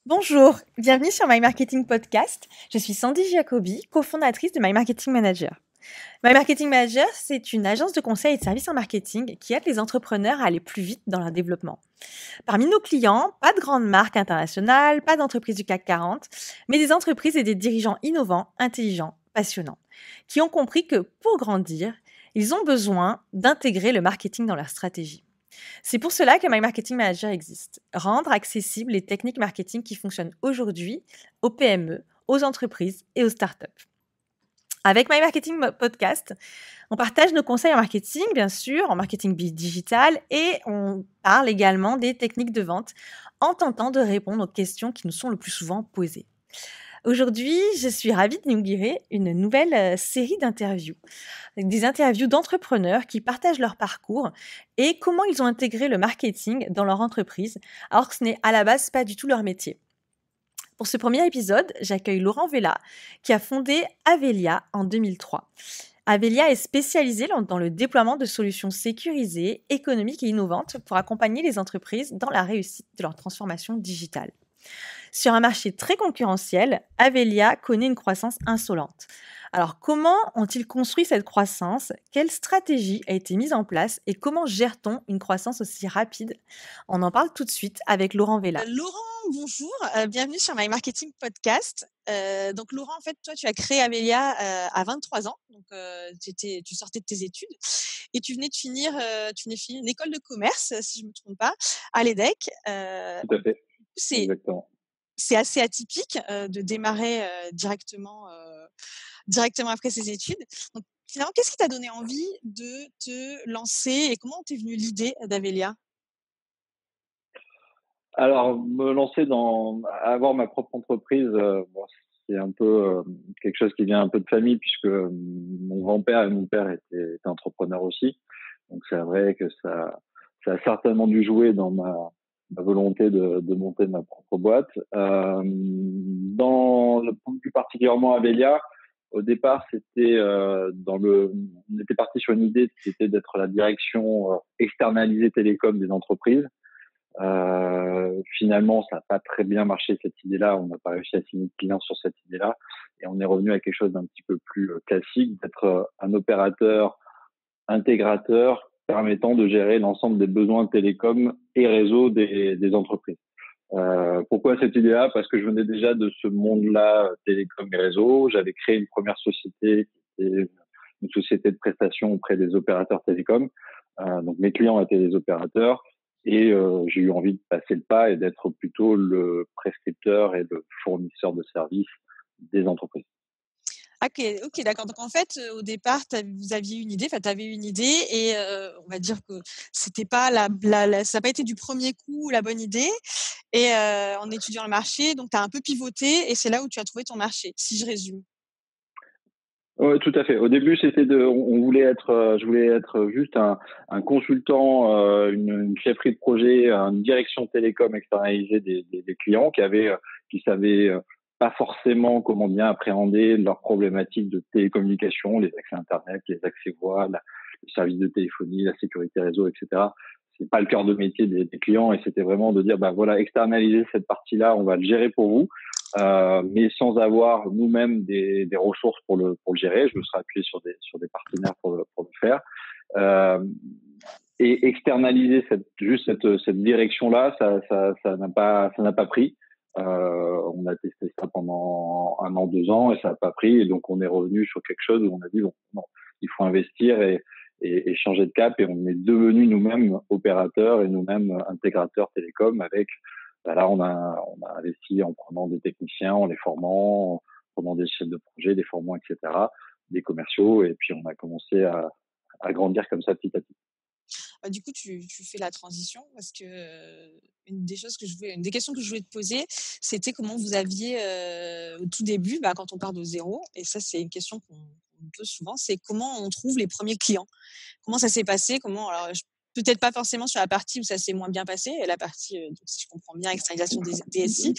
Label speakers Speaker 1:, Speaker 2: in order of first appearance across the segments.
Speaker 1: Bonjour, bienvenue sur My Marketing Podcast. Je suis Sandy Jacobi, cofondatrice de My Marketing Manager. My Marketing Manager, c'est une agence de conseil et de services en marketing qui aide les entrepreneurs à aller plus vite dans leur développement. Parmi nos clients, pas de grandes marques internationales, pas d'entreprises du CAC 40, mais des entreprises et des dirigeants innovants, intelligents, passionnants, qui ont compris que pour grandir, ils ont besoin d'intégrer le marketing dans leur stratégie. C'est pour cela que My Marketing Manager existe. Rendre accessibles les techniques marketing qui fonctionnent aujourd'hui aux PME, aux entreprises et aux startups. Avec My Marketing Podcast, on partage nos conseils en marketing, bien sûr, en marketing digital, et on parle également des techniques de vente en tentant de répondre aux questions qui nous sont le plus souvent posées. Aujourd'hui, je suis ravie de inaugurer une nouvelle série d'interviews. Des interviews d'entrepreneurs qui partagent leur parcours et comment ils ont intégré le marketing dans leur entreprise, alors que ce n'est à la base pas du tout leur métier. Pour ce premier épisode, j'accueille Laurent Vella, qui a fondé Avelia en 2003. Avelia est spécialisée dans le déploiement de solutions sécurisées, économiques et innovantes pour accompagner les entreprises dans la réussite de leur transformation digitale. Sur un marché très concurrentiel, Avelia connaît une croissance insolente. Alors, comment ont-ils construit cette croissance? Quelle stratégie a été mise en place et comment gère-t-on une croissance aussi rapide? On en parle tout de suite avec Laurent Vella.
Speaker 2: Laurent, bonjour, bienvenue sur My Marketing Podcast. Donc Laurent, en fait, toi, tu as créé Avelia à 23 ans, donc tu sortais de tes études et tu venais finir une école de commerce, si je me trompe pas, à l'EDEC.
Speaker 3: Tout à fait,
Speaker 2: C'est
Speaker 3: exactement.
Speaker 2: c'est assez atypique de démarrer directement après ses études. Donc finalement, qu'est-ce qui t'a donné envie de te lancer et comment t'es venue l'idée d'Avelia?
Speaker 3: Alors, me lancer avoir ma propre entreprise, bon, c'est un peu quelque chose qui vient un peu de famille puisque mon grand-père et mon père étaient entrepreneurs aussi. Donc, c'est vrai que ça a certainement dû jouer dans ma volonté de monter ma propre boîte. Plus particulièrement Avelia, au départ, on était parti sur une idée qui était d'être la direction externalisée télécom des entreprises. Finalement, ça n'a pas très bien marché cette idée-là. On n'a pas réussi à signer de clients sur cette idée-là, et on est revenu à quelque chose d'un petit peu plus classique, d'être un opérateur intégrateur permettant de gérer l'ensemble des besoins télécom et réseau des entreprises. Pourquoi cette idée-là? Parce que je venais déjà de ce monde-là, télécom et réseau. J'avais créé une première société qui était une société de prestation auprès des opérateurs télécoms. Donc mes clients étaient les opérateurs. Et j'ai eu envie de passer le pas et d'être plutôt le prescripteur et le fournisseur de services des entreprises.
Speaker 2: OK, d'accord. Donc en fait, au départ, vous aviez une idée, enfin, tu avais une idée et on va dire que c'était pas ça n'a pas été du premier coup la bonne idée et en étudiant le marché, donc tu as un peu pivoté et c'est là où tu as trouvé ton marché, si je résume?
Speaker 3: Oui, tout à fait. Au début, on voulait je voulais être juste un consultant, une chefferie de projet, une direction télécom externalisée des clients qui savaient pas forcément comment bien appréhender leurs problématiques de télécommunication, les accès Internet, les accès voix, le service de téléphonie, la sécurité réseau, etc. C'est pas le cœur de métier des clients, et c'était vraiment de dire, bah voilà, externaliser cette partie-là, on va le gérer pour vous. Mais sans avoir nous-mêmes des ressources pour le gérer. Je me serais appuyé sur des partenaires pour le faire. Et externaliser cette direction-là, ça n'a pas pris. On a testé ça pendant 1 an, 2 ans, et ça n'a pas pris. Et donc on est revenu sur quelque chose où on a dit bon, non, il faut investir et changer de cap. Et on est devenus nous-mêmes opérateurs et nous-mêmes intégrateurs télécom avec. Là, on a investi en prenant des techniciens, en les formant, en prenant des chefs de projet, des formants, etc., des commerciaux, et puis on a commencé à grandir comme ça petit à petit.
Speaker 2: Du coup, tu fais la transition parce que, une des questions que je voulais te poser, c'était comment vous aviez, au tout début, quand on part de zéro et ça, c'est une question qu'on me pose souvent, c'est comment on trouve les premiers clients? Comment ça s'est passé? Alors, peut-être pas forcément sur la partie où ça s'est moins bien passé, la partie, donc si je comprends bien, externalisation des DSI,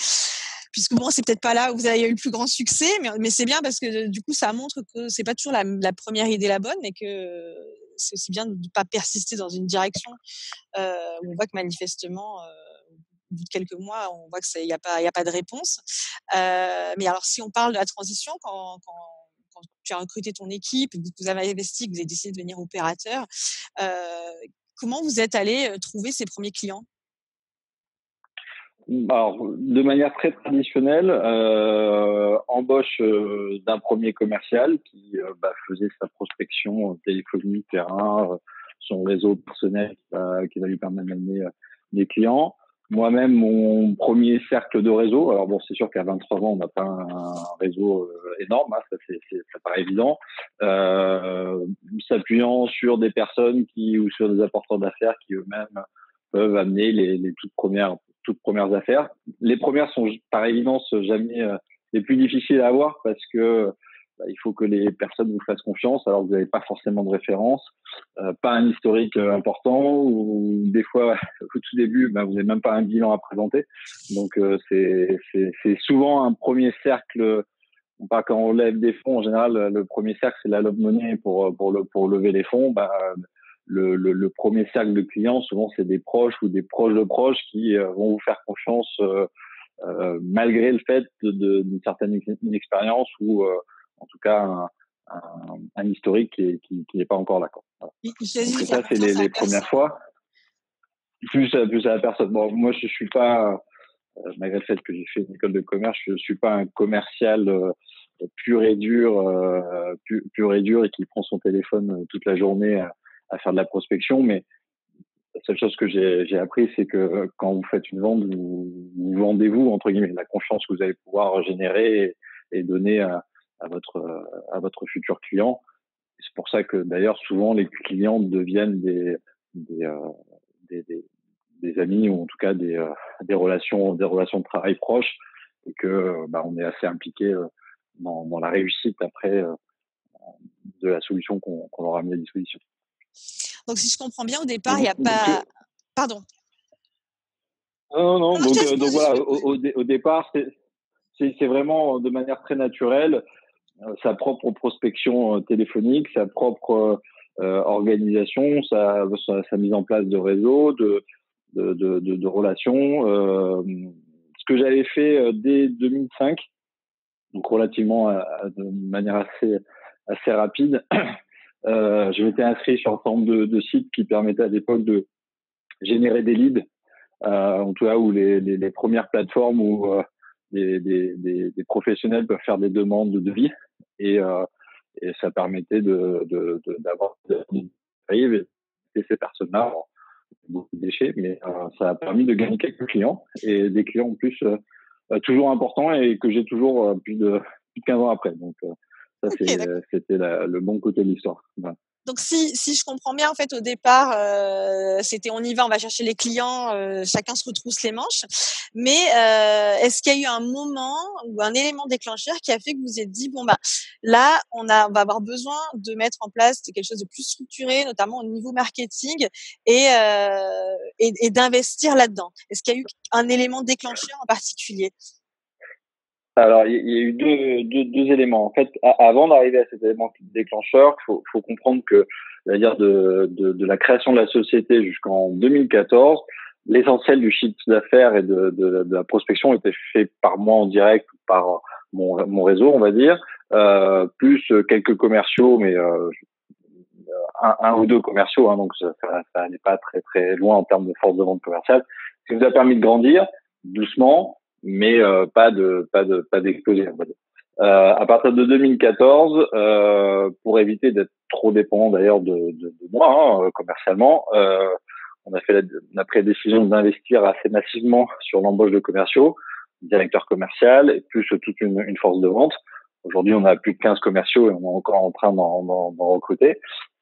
Speaker 2: puisque bon, c'est peut-être pas là où vous avez eu le plus grand succès, mais c'est bien parce que du coup, ça montre que c'est pas toujours la première idée la bonne et que c'est aussi bien de ne pas persister dans une direction où on voit que manifestement, bout de quelques mois, on voit que il y a pas de réponse. Mais alors, si on parle de la transition, quand tu as recruté ton équipe, que vous avez investi, que vous avez décidé de devenir opérateur, comment vous êtes allé trouver ces premiers clients?
Speaker 3: Alors, de manière très traditionnelle, embauche d'un premier commercial qui faisait sa prospection téléphonique, terrain, son réseau personnel qui va lui permettre d'amener des clients. Moi-même, mon premier cercle de réseau. Alors bon, c'est sûr qu'à 23 ans, on n'a pas un réseau énorme, hein, ça paraît évident. S'appuyant sur des personnes ou sur des apporteurs d'affaires qui eux-mêmes peuvent amener les toutes premières affaires. Les premières sont par évidence jamais les plus difficiles à avoir parce que il faut que les personnes vous fassent confiance alors que vous n'avez pas forcément de référence, pas un historique important ou des fois au tout début vous n'avez même pas un bilan à présenter. Donc c'est souvent un premier cercle. Quand on lève des fonds en général, le premier cercle c'est la love money pour lever les fonds. Le premier cercle de clients, souvent, c'est des proches ou des proches de proches qui vont vous faire confiance malgré le fait d'une certaine inexpérience ou en tout cas un historique qui n'est pas encore là. Voilà. Donc ça, c'est les premières fois. Plus à la personne. Bon, moi, je suis pas, malgré le fait que j'ai fait une école de commerce, je suis pas un commercial pur et dur et qui prend son téléphone toute la journée à faire de la prospection, mais la seule chose que j'ai appris, c'est que quand vous faites une vente, vous vendez-vous, entre guillemets, la confiance que vous allez pouvoir générer et donner à votre futur client. C'est pour ça que d'ailleurs, souvent, les clients deviennent des amis ou en tout cas des relations de travail proches et que on est assez impliqué dans la réussite après de la solution qu'on leur a mis à disposition.
Speaker 2: Donc, si je comprends bien, au départ, il n'y a pas… Pardon.
Speaker 3: Non. Donc voilà, au départ, c'est vraiment de manière très naturelle sa propre prospection téléphonique, sa propre organisation, sa mise en place de réseau, de relations. Ce que j'avais fait dès 2005, donc relativement de manière assez rapide. Je m'étais inscrit sur un certain nombre de sites qui permettaient à l'époque de générer des leads, en tout cas où les premières plateformes où des professionnels peuvent faire des demandes de devis et ça permettait d'avoir des arrives et ces personnes-là ont beaucoup de déchets, mais ça a permis de gagner quelques clients et des clients en plus toujours importants et que j'ai toujours plus de 15 ans après. Donc ça, c'était le bon côté de l'histoire. Voilà.
Speaker 2: Donc, si je comprends bien, en fait, au départ, c'était on y va, on va chercher les clients, chacun se retrousse les manches. Mais est-ce qu'il y a eu un moment ou un élément déclencheur qui a fait que vous vous êtes dit, bon, là, on va avoir besoin de mettre en place quelque chose de plus structuré, notamment au niveau marketing et d'investir là-dedans? Est-ce qu'il y a eu un élément déclencheur en particulier?
Speaker 3: Alors, il y a eu deux éléments. En fait, avant d'arriver à cet élément déclencheur, faut comprendre que, c'est-à-dire de la création de la société jusqu'en 2014, l'essentiel du chiffre d'affaires et de la prospection était fait par moi en direct, par mon réseau, on va dire, plus quelques commerciaux, mais un ou deux commerciaux, hein, donc ça n'est pas très très loin en termes de force de vente commerciale. Ce qui nous a permis de grandir doucement, mais pas d'exploser. À partir de 2014, pour éviter d'être trop dépendant d'ailleurs de moi commercialement, on a pris la décision d'investir assez massivement sur l'embauche de commerciaux, directeur commercial et plus toute une force de vente. Aujourd'hui, on a plus de 15 commerciaux et on est encore en train d'en recruter.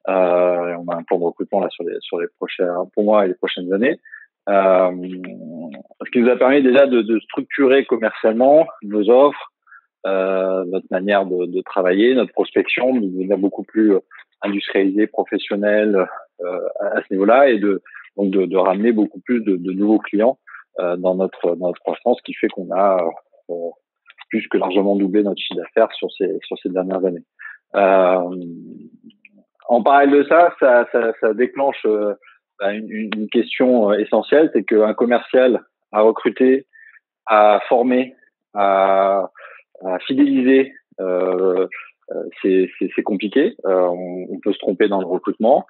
Speaker 3: On a un plan de recrutement là sur les prochains, pour moi, et les prochaines années. Ce qui nous a permis déjà de structurer commercialement nos offres, notre manière de travailler, notre prospection, de devenir beaucoup plus industrialisé, professionnel à ce niveau-là, et donc de ramener beaucoup plus de nouveaux clients dans notre croissance, qui fait qu'on a plus que largement doublé notre chiffre d'affaires sur ces dernières années. En parallèle de ça déclenche une question essentielle, c'est qu'un commercial à recruter, à former, à fidéliser, c'est compliqué. On peut se tromper dans le recrutement.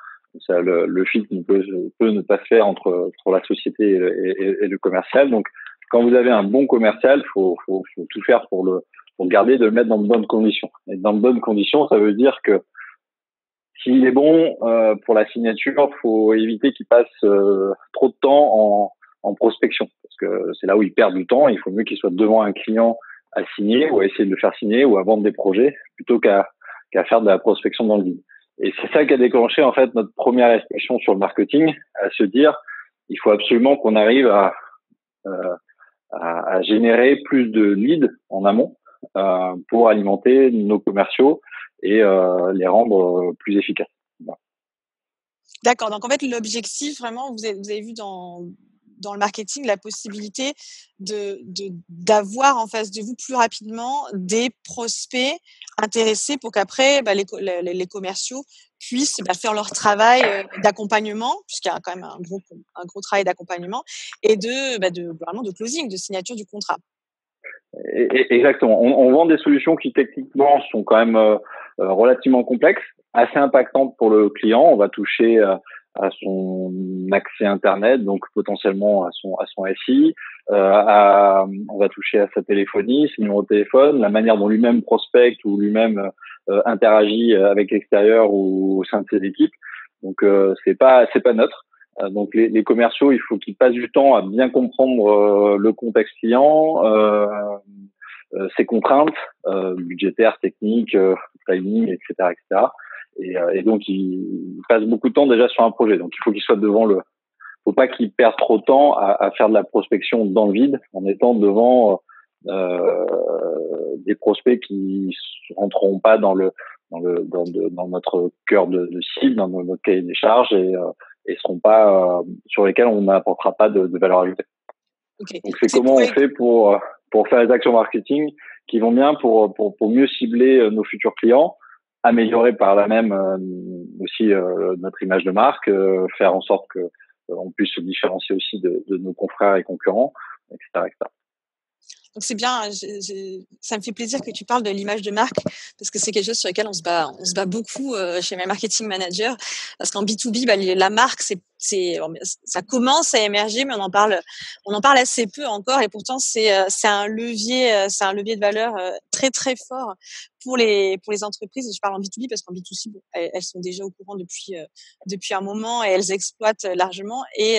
Speaker 3: Ça, le fit peut ne pas se faire entre la société et le commercial. Donc, quand vous avez un bon commercial, faut tout faire pour le garder, de le mettre dans de bonnes conditions. Et dans de bonnes conditions, ça veut dire que s'il est bon pour la signature, faut éviter qu'il passe trop de temps en prospection, parce que c'est là où il perd du temps. Il faut mieux qu'il soit devant un client à signer ou à essayer de le faire signer ou à vendre des projets plutôt qu'à faire de la prospection dans le vide. Et c'est ça qui a déclenché en fait notre première réflexion sur le marketing, à se dire il faut absolument qu'on arrive à générer plus de leads en amont pour alimenter nos commerciaux et les rendre plus efficaces. Voilà.
Speaker 2: D'accord. Donc, en fait, l'objectif, vraiment, vous avez vu dans le marketing la possibilité d'avoir en face de vous plus rapidement des prospects intéressés pour qu'après, les commerciaux puissent faire leur travail d'accompagnement, puisqu'il y a quand même un gros travail d'accompagnement, et vraiment de closing, de signature du contrat.
Speaker 3: Exactement. On vend des solutions qui techniquement sont quand même relativement complexes, assez impactantes pour le client. On va toucher à son accès Internet, donc potentiellement à son SI. On va toucher à sa téléphonie, ses numéros de téléphone, la manière dont lui-même prospecte ou lui-même interagit avec l'extérieur ou au sein de ses équipes. Donc c'est pas neutre. Donc les commerciaux, il faut qu'ils passent du temps à bien comprendre le contexte client, ses contraintes budgétaires, techniques, timing, etc., etc. Et donc ils passent beaucoup de temps déjà sur un projet. Donc il faut qu'ils soient devant faut pas qu'ils perdent trop de temps à faire de la prospection dans le vide en étant devant des prospects qui rentreront pas dans notre cœur de cible, dans notre cahier des charges et seront pas sur lesquels on n'apportera pas de valeur ajoutée.
Speaker 2: Okay.
Speaker 3: Donc c'est comment on fait pour faire les actions marketing qui vont bien pour mieux cibler nos futurs clients, améliorer par là même aussi notre image de marque, faire en sorte que on puisse se différencier aussi de nos confrères et concurrents, etc., etc.
Speaker 2: Donc c'est bien, ça me fait plaisir que tu parles de l'image de marque, parce que c'est quelque chose sur lequel on se bat beaucoup chez My Marketing Manager, parce qu'en B2B, la marque, ça commence à émerger, mais on en parle assez peu encore, et pourtant c'est un levier de valeur très très fort pour les entreprises. Je parle en B2B parce qu'en B2C, elles sont déjà au courant depuis un moment et elles exploitent largement. Et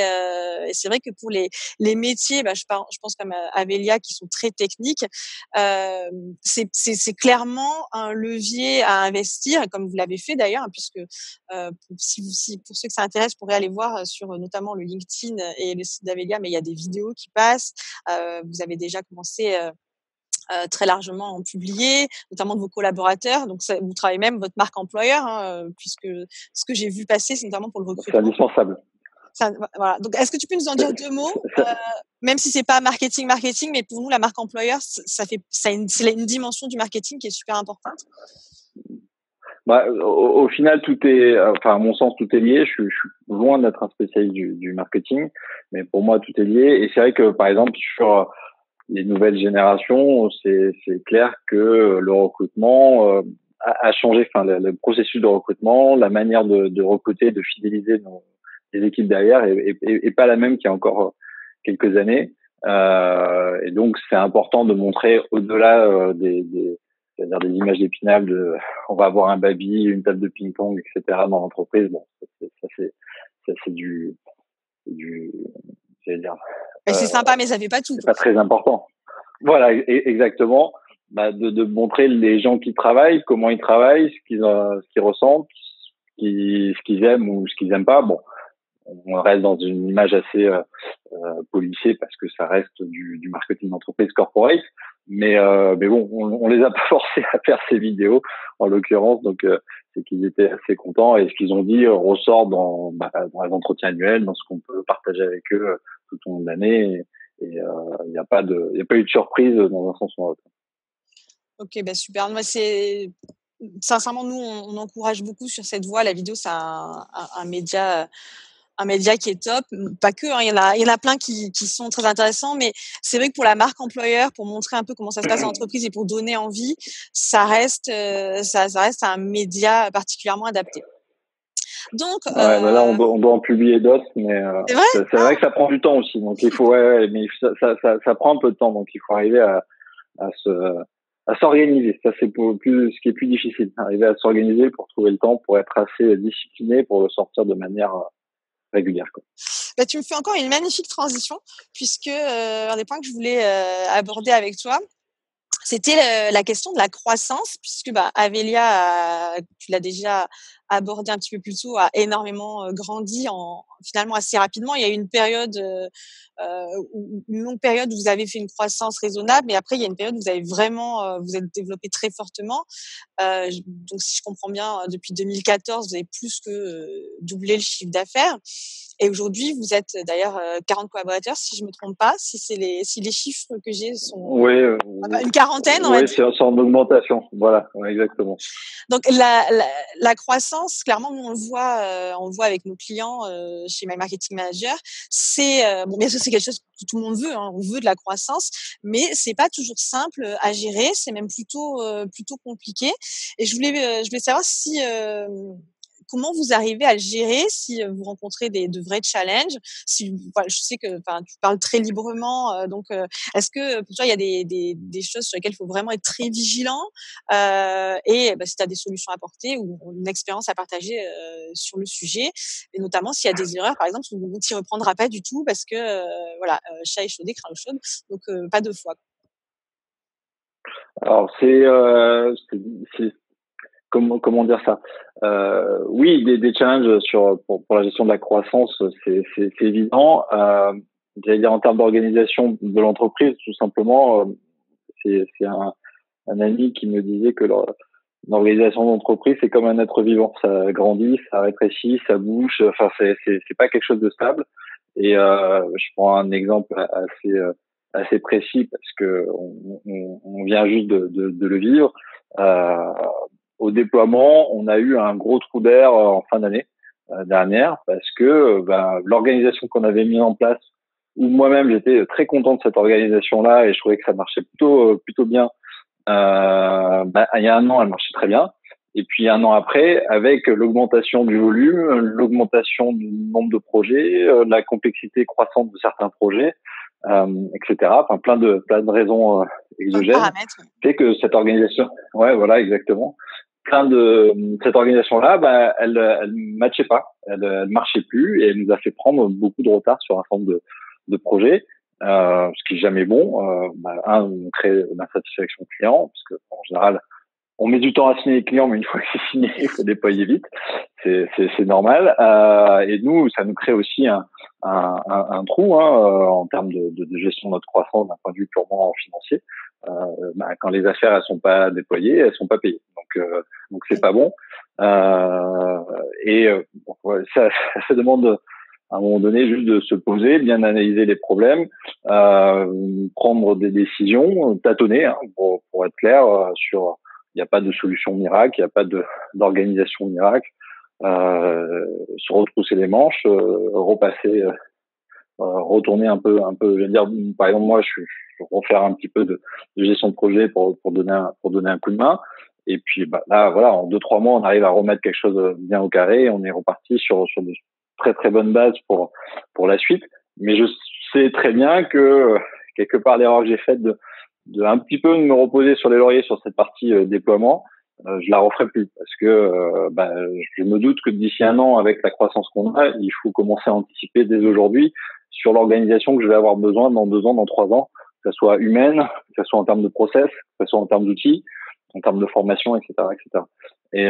Speaker 2: c'est vrai que pour les métiers, je pense comme Avelia, qui sont très techniques, c'est clairement un levier à investir, comme vous l'avez fait d'ailleurs, puisque pour ceux que ça intéresse, vous pourrez aller voir sur notamment le LinkedIn et le site d'Avelia, mais il y a des vidéos qui passent. Vous avez déjà commencé très largement en publier, notamment de vos collaborateurs. Donc, vous travaillez même votre marque employeur, puisque ce que j'ai vu passer, c'est notamment pour le recrutement.
Speaker 3: C'est indispensable.
Speaker 2: Voilà. Donc, est-ce que tu peux nous en dire deux mots, même si c'est pas marketing, mais pour nous, la marque employeur, c'est une dimension du marketing qui est super importante.
Speaker 3: Au final, à mon sens, tout est lié. Je suis loin d'être un spécialiste du marketing, mais pour moi, tout est lié. Et c'est vrai que, par exemple, sur les nouvelles générations, c'est clair que le recrutement a changé. Enfin, le processus de recrutement, la manière de recruter, de fidéliser les équipes derrière est pas la même qu'il y a encore quelques années. Et donc, c'est important de montrer au-delà c'est-à-dire des images d'Épinal on va avoir un baby, une table de ping-pong, etc. dans l'entreprise. Bon, c'est du j'allais dire.
Speaker 2: C'est sympa, mais ça fait pas tout.
Speaker 3: C'est pas très important. Voilà, exactement. De montrer les gens qui travaillent, comment ils travaillent, ce qu'ils ressentent, ce qu'ils aiment ou ce qu'ils aiment pas. Bon, on reste dans une image assez policée parce que ça reste du marketing d'entreprise corporate. Mais bon, on les a pas forcés à faire ces vidéos en l'occurrence, donc c'est qu'ils étaient assez contents et ce qu'ils ont dit ressort dans les entretiens annuels, dans ce qu'on peut partager avec eux tout au long de l'année. Et il n'y a pas eu de surprise dans un sens ou dans l'autre.
Speaker 2: Ok, super. Moi, sincèrement, nous, on encourage beaucoup sur cette voie. La vidéo, c'est un média un média qui est top, pas que, hein, il y en a plein qui sont très intéressants, mais c'est vrai que pour la marque employeur, pour montrer un peu comment ça se passe en entreprise et pour donner envie, ça reste un média particulièrement adapté. Donc,
Speaker 3: Là, on doit en publier d'autres, mais
Speaker 2: c'est vrai?
Speaker 3: c'est vrai que ça prend du temps aussi. Donc, il faut, mais ça prend un peu de temps. Donc, il faut arriver à s'organiser. Ça, c'est ce qui est plus difficile. Arriver à s'organiser pour trouver le temps, pour être assez discipliné, pour le sortir de manière régulière, quoi.
Speaker 2: Bah, tu me fais encore une magnifique transition, puisque un des points que je voulais aborder avec toi, c'était la question de la croissance, puisque Avelia, tu l'as déjà abordé un petit peu plus tôt, a énormément grandi finalement assez rapidement. Il y a eu une période, une longue période où vous avez fait une croissance raisonnable, mais après il y a une période où vous avez vraiment, vous êtes développé très fortement. Donc si je comprends bien, depuis 2014, vous avez plus que doublé le chiffre d'affaires. Et aujourd'hui, vous êtes d'ailleurs 40 collaborateurs, si je me trompe pas, si les chiffres que j'ai sont
Speaker 3: Oui,
Speaker 2: une quarantaine, on va dire.
Speaker 3: c'est en augmentation. Voilà, exactement.
Speaker 2: Donc la croissance, clairement, nous on le voit avec nos clients chez My Marketing Manager. C'est bon, bien sûr, c'est quelque chose que tout le monde veut. Hein, on veut de la croissance, mais c'est pas toujours simple à gérer. C'est même plutôt compliqué. Et je voulais savoir si comment vous arrivez à le gérer si vous rencontrez de vrais challenges. Voilà, je sais que tu parles très librement, donc est-ce que pour toi il y a des choses sur lesquelles il faut vraiment être très vigilant et si tu as des solutions à apporter ou une expérience à partager sur le sujet, et notamment s'il y a des erreurs par exemple où on t'y reprendra pas du tout parce que chat échaudé craint l'eau chaude, donc pas deux fois.
Speaker 3: Alors c'est comment dire ça? Oui, des challenges pour la gestion de la croissance, c'est évident. J'allais dire en termes d'organisation de l'entreprise, tout simplement, c'est un ami qui me disait que l'organisation d'entreprise, c'est comme un être vivant. Ça grandit, ça rétrécit, ça bouge. Enfin, c'est pas quelque chose de stable. Et je prends un exemple assez précis parce que on vient juste de le vivre. Au déploiement, on a eu un gros trou d'air en fin d'année dernière parce que l'organisation qu'on avait mise en place, où moi-même j'étais très content de cette organisation-là et je trouvais que ça marchait plutôt bien. Il y a un an, elle marchait très bien. Et puis un an après, avec l'augmentation du volume, l'augmentation du nombre de projets, la complexité croissante de certains projets, etc. Enfin, plein de raisons exogènes, fait que cette organisation, ouais, voilà, exactement. Cette organisation-là, elle matchait pas, elle marchait plus et elle nous a fait prendre beaucoup de retard sur un certain nombre de projets. Ce qui est jamais bon. On crée de l'insatisfaction client, parce que en général, on met du temps à signer les clients, mais une fois que c'est signé, il faut déployer vite. C'est normal. Et nous, ça nous crée aussi un trou en termes de gestion de notre croissance d'un point de vue purement financier. Quand les affaires elles sont pas déployées, elles sont pas payées. Donc c'est pas bon. Ça demande à un moment donné juste de se poser, bien analyser les problèmes, prendre des décisions, tâtonner pour être clair sur. Il n'y a pas de solution miracle, il n'y a pas d'organisation miracle. Se retrousser les manches, repasser, retourner un peu. Je veux dire, par exemple, moi, je refaire un petit peu de gestion de projet pour donner un coup de main. Et puis là, voilà, en 2-3 mois, on arrive à remettre quelque chose bien au carré. Et on est reparti sur de très très bonnes bases pour la suite. Mais je sais très bien que quelque part l'erreur que j'ai faite de un petit peu me reposer sur les lauriers sur cette partie déploiement, je la referai plus parce que je me doute que d'ici un an, avec la croissance qu'on a, il faut commencer à anticiper dès aujourd'hui sur l'organisation que je vais avoir besoin dans 2 ans, dans 3 ans, que ce soit humaine, que ce soit en termes de process, que ce soit en termes d'outils, en termes de formation, etc., etc. Et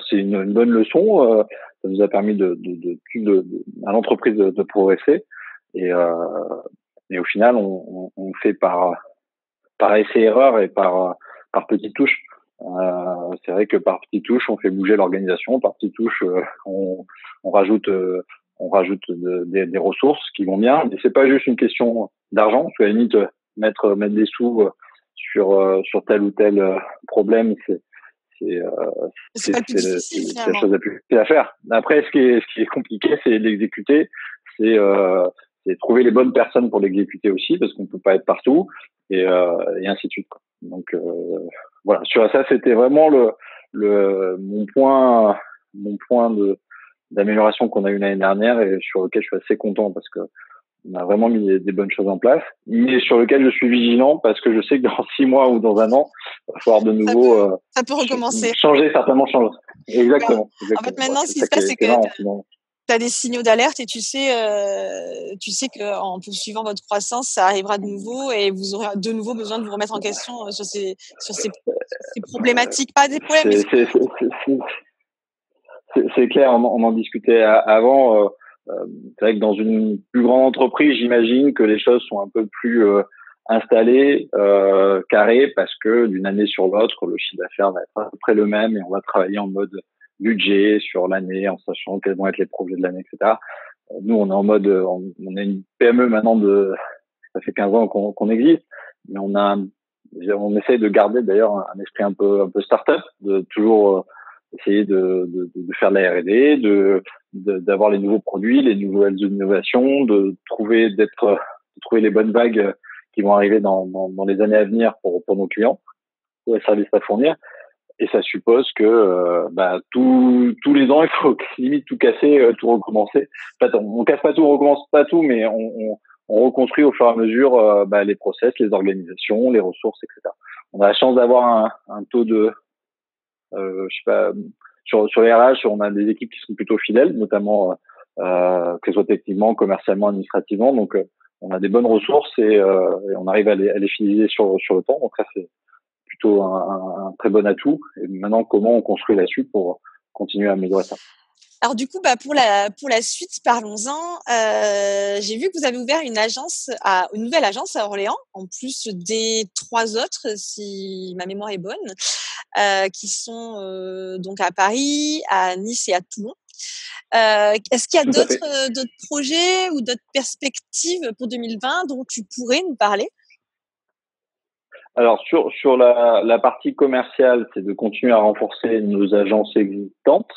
Speaker 3: c'est une bonne leçon. Ça nous a permis à l'entreprise de progresser. Et au final, on fait par essai-erreur et par petites touches. C'est vrai que par petites touches, on fait bouger l'organisation. Par petites touches, on rajoute des ressources qui vont bien. Mais c'est pas juste une question d'argent. Parce qu'à la limite, mettre des sous sur tel ou tel problème, c'est
Speaker 2: C'est pas le plus difficile,
Speaker 3: c'est la
Speaker 2: finalement.
Speaker 3: chose la plus difficile à faire. Après, ce qui est compliqué, c'est l'exécuter, c'est trouver les bonnes personnes pour l'exécuter aussi, parce qu'on peut pas être partout, et ainsi de suite, quoi. Donc voilà, sur ça, c'était vraiment mon point d'amélioration qu'on a eu l'année dernière, et sur lequel je suis assez content, parce que on a vraiment mis des bonnes choses en place, mais sur lequel je suis vigilant, parce que je sais que dans 6 mois ou dans un an, il va falloir de nouveau
Speaker 2: ça peut recommencer.
Speaker 3: certainement changer. Exactement.
Speaker 2: En fait, maintenant, ce qui
Speaker 3: ça
Speaker 2: se passe, c'est que
Speaker 3: marrant,
Speaker 2: tu as des signaux d'alerte et tu sais qu'en poursuivant votre croissance, ça arrivera de nouveau et vous aurez de nouveau besoin de vous remettre en question sur ces problématiques. Pas des problèmes, mais
Speaker 3: c'est clair, on en discutait avant. C'est vrai que dans une plus grande entreprise, j'imagine que les choses sont un peu plus installées, carrées, parce que d'une année sur l'autre, le chiffre d'affaires va être à peu près le même, et on va travailler en mode budget sur l'année, en sachant quels vont être les projets de l'année, etc. Nous, on est en mode, on est une PME maintenant ça fait 15 ans qu'on existe, mais on essaye de garder d'ailleurs un esprit un peu start-up, de toujours essayer de faire de la R&D, d'avoir les nouveaux produits, les nouvelles innovations, de trouver les bonnes vagues qui vont arriver dans les années à venir pour nos clients, pour les services à fournir. Et ça suppose que tous les ans, il faut limite tout casser, tout recommencer. En fait, on casse pas tout, on recommence pas tout, mais on reconstruit au fur et à mesure les process, les organisations, les ressources, etc. On a la chance d'avoir un taux de je sais pas, sur les RH, on a des équipes qui sont plutôt fidèles, notamment que ce soit techniquement, commercialement, administrativement. Donc on a des bonnes ressources, et on arrive à les fidéliser sur le temps. Donc ça, c'est plutôt un très bon atout. Et maintenant, comment on construit là-dessus pour continuer à améliorer ça?
Speaker 2: Alors du coup, pour la suite, parlons-en. J'ai vu que vous avez ouvert une nouvelle agence à Orléans, en plus des 3 autres, si ma mémoire est bonne, qui sont donc à Paris, à Nice et à Toulon. Est-ce qu'il y a d'autres projets ou d'autres perspectives pour 2020 dont tu pourrais nous parler?
Speaker 3: Alors sur la partie commerciale, c'est de continuer à renforcer nos agences existantes.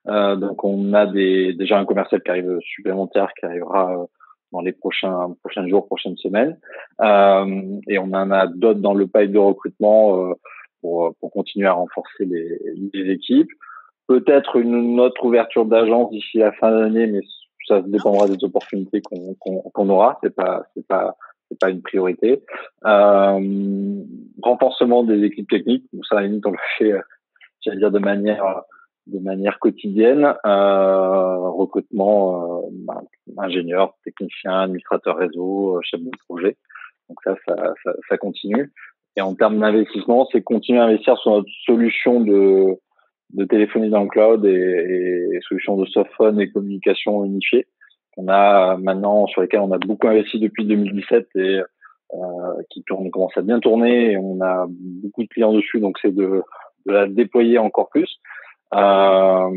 Speaker 3: Donc on a déjà un commercial qui arrive supplémentaire, qui arrivera dans les prochains jours, prochaines semaines. Et on en a d'autres dans le pipe de recrutement pour continuer à renforcer les équipes. Peut-être une autre ouverture d'agence d'ici la fin d'année, mais ça dépendra des opportunités qu'on aura. C'est pas une priorité. Renforcement des équipes techniques, ça à la limite on le fait, j'allais dire de manière quotidienne. Recrutement ingénieurs, techniciens, administrateurs réseau, chefs de projet. Donc ça continue. Et en termes d'investissement, c'est continuer à investir sur notre solution de téléphonie dans le cloud et solutions de softphone et communication unifiée. On a maintenant, sur lesquels on a beaucoup investi depuis 2017 et qui commence à bien tourner, et on a beaucoup de clients dessus, donc c'est de la déployer encore plus. Ça,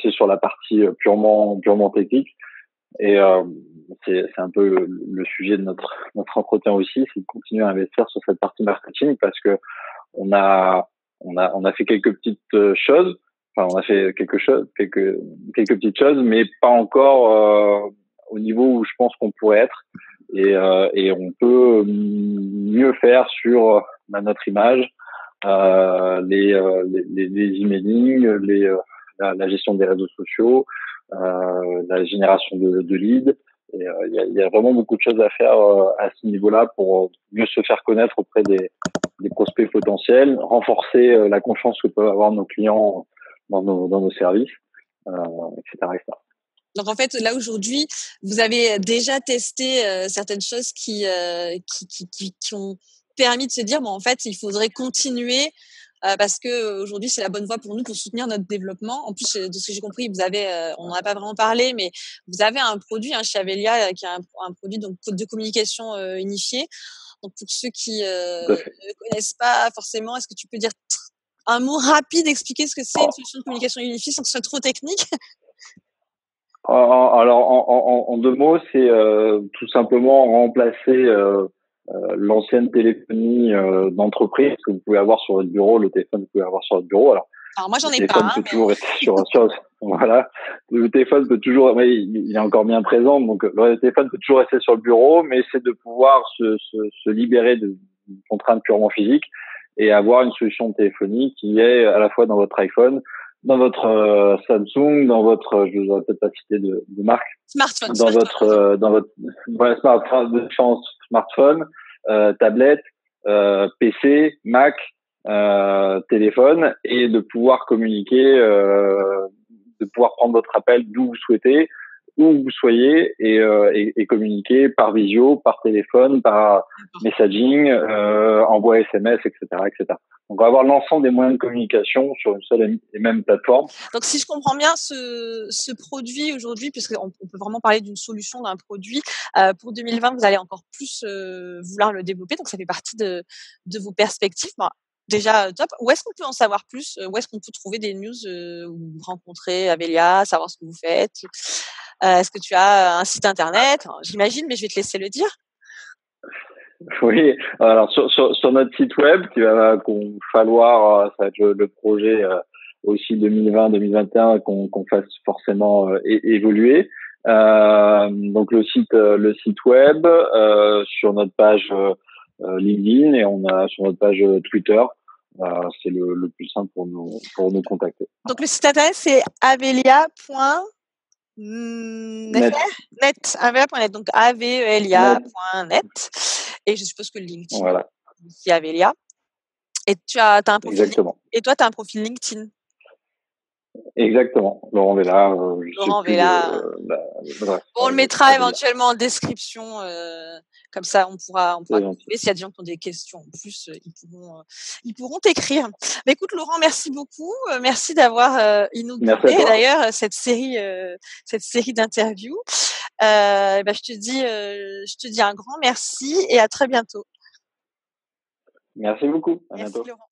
Speaker 3: c'est sur la partie purement technique, et c'est un peu le sujet de notre entretien aussi, c'est de continuer à investir sur cette partie marketing, parce que on a fait quelques petites choses. Enfin, on a fait quelques petites choses, mais pas encore au niveau où je pense qu'on pourrait être. Et on peut mieux faire sur notre image, les emailing, la gestion des réseaux sociaux, la génération de leads. Et il y a vraiment beaucoup de choses à faire à ce niveau-là pour mieux se faire connaître auprès des prospects potentiels, renforcer la confiance que peuvent avoir nos clients dans nos services, etc., etc.
Speaker 2: Donc en fait, là aujourd'hui, vous avez déjà testé certaines choses qui ont permis de se dire en fait, il faudrait continuer parce que aujourd'hui c'est la bonne voie pour nous pour soutenir notre développement. En plus, de ce que j'ai compris, vous avez, on n'en a pas vraiment parlé, mais vous avez un produit, chez Avelia, qui est un produit donc de communication unifiée. Donc pour ceux qui ne connaissent pas forcément, est-ce que tu peux dire un mot rapide, expliquer ce que c'est une solution de communication unifiée sans que ce soit trop technique?
Speaker 3: Alors en 2 mots, c'est tout simplement remplacer l'ancienne téléphonie d'entreprise que vous pouvez avoir sur votre bureau, le téléphone que vous pouvez avoir sur votre bureau. Alors
Speaker 2: moi, j'en
Speaker 3: le
Speaker 2: ai
Speaker 3: téléphone
Speaker 2: pas,
Speaker 3: peut
Speaker 2: mais
Speaker 3: toujours rester voilà. Le téléphone peut toujours, mais il est encore bien présent, donc le téléphone peut toujours rester sur le bureau, mais c'est de pouvoir se libérer de contraintes purement physiques et avoir une solution de téléphonie qui est à la fois dans votre iPhone, dans votre Samsung, dans votre, je vous aurais peut-être pas cité de marque, dans votre voilà, smartphone, tablette, PC, Mac, téléphone, et de pouvoir communiquer, de pouvoir prendre votre appel d'où vous souhaitez, où vous soyez, et communiquer par visio, par téléphone, par messaging, envoi SMS, etc., etc. Donc, on va avoir l'ensemble des moyens de communication sur une seule et même plateforme.
Speaker 2: Donc, si je comprends bien, ce produit aujourd'hui, puisqu'on peut vraiment parler d'une solution, d'un produit, pour 2020, vous allez encore plus vouloir le développer. Donc, ça fait partie de vos perspectives. Bon, déjà, top. Où est-ce qu'on peut en savoir plus? Où est-ce qu'on peut trouver des news où vous rencontrez Avelia, savoir ce que vous faites? Est-ce que tu as un site internet? J'imagine, mais je vais te laisser le dire.
Speaker 3: Oui, alors sur notre site web, qu'on falloir, ça va être le projet aussi 2020-2021 qu'on fasse forcément évoluer. Donc le site web, sur notre page LinkedIn, et on a sur notre page Twitter. C'est le plus simple pour nous contacter.
Speaker 2: Donc le site internet, c'est avelia.net, avelia.net, donc avelia.net, et je suppose que le LinkedIn,
Speaker 3: voilà,
Speaker 2: c'est Avelia. Et tu as un profil.
Speaker 3: Exactement.
Speaker 2: Et toi, tu as un profil LinkedIn.
Speaker 3: Exactement. Laurent Vella.
Speaker 2: Laurent Vella. On le mettra éventuellement en description, comme ça on pourra trouver. S'il y a des gens qui ont des questions en plus, ils pourront t'écrire. Mais écoute, Laurent, merci beaucoup. Merci d'avoir inauguré d'ailleurs cette série d'interviews. Je te dis un grand merci et à très bientôt.
Speaker 3: Merci beaucoup. À
Speaker 2: merci
Speaker 3: bientôt.
Speaker 2: Laurent.